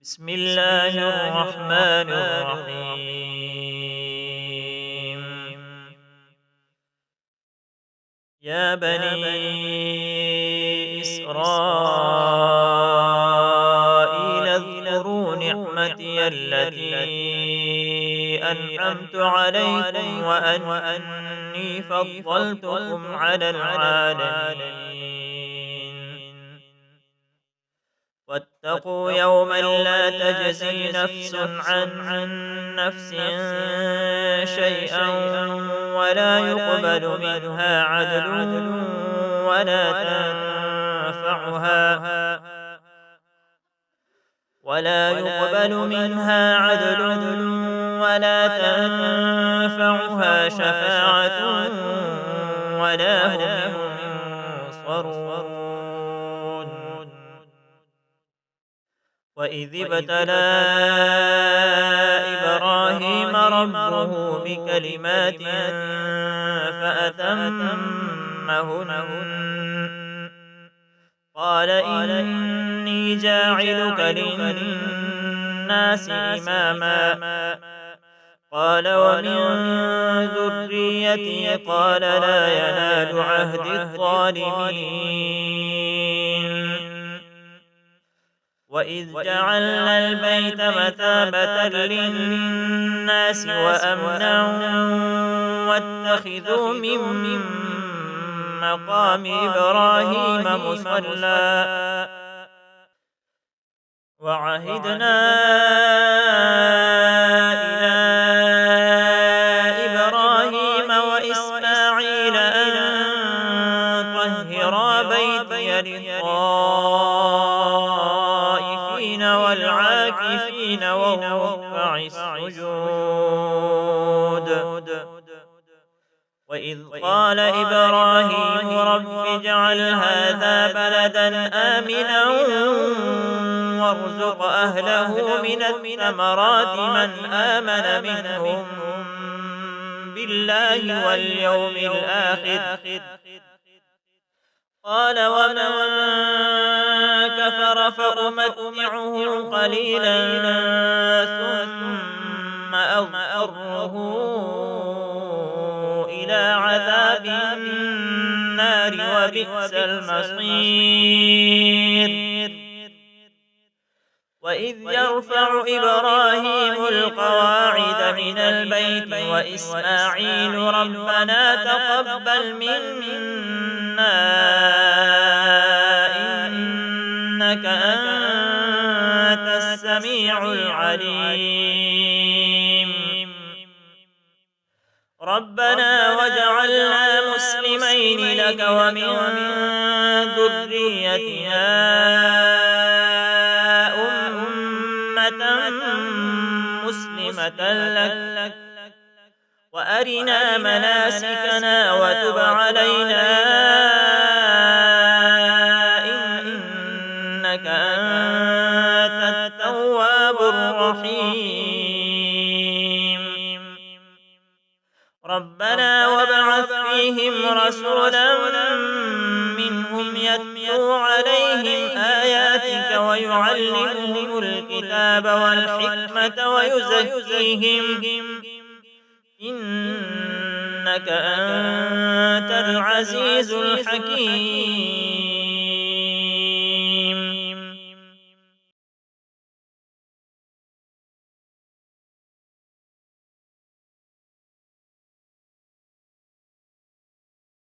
بسم الله الرحمن الرحيم. يا بني إسرائيل اذكروا نعمتي التي أنعمت عليكم وأني فضلتكم على العالمين. واتقوا يوما لا تجزي نفس عن نفس شيئا ولا يقبل منها عدل ولا يقبل منها عدل ولا تنفعها شفاعة ولا هم ينصرون. وإذ ابتلى إبراهيم ربه بكلمات فأتمهن قال إني جاعلك للناس إماما قال ومن ذريتي قال لا ينال عهد الظالمين. وإذ جعلنا البيت مثابة للناس وأمنا واتخذوا من مقام إبراهيم مصلى وعهدنا إلى إبراهيم وإسماعيل أن طهرا بيتي للطائفين والعاكفين والركع السجود. وإذ قال إبراهيم رب اجعل هذا بلدا آمنا وارزق أهله من الثمرات من آمن منهم بالله واليوم الآخر قال ومن كفر فأمتعه قليلا ثم أضطره إلى عذاب النار وبئس المصير. وإذ يرفع إبراهيم القواعد من البيت وإسماعيل ربنا تقبل منا إنك أنت السميع العليم. ربنا واجعلنا مسلمين لك ومن ذريتنا أمة مسلمة لك وأرنا مناسكنا وتب علينا إنك أنت التواب الرحيم. ربنا وابعث فيهم رسولا منهم يتلو عليهم آياتك ويعلمهم الكتاب والحكمة ويزكيهم إنك أنت العزيز الحكيم.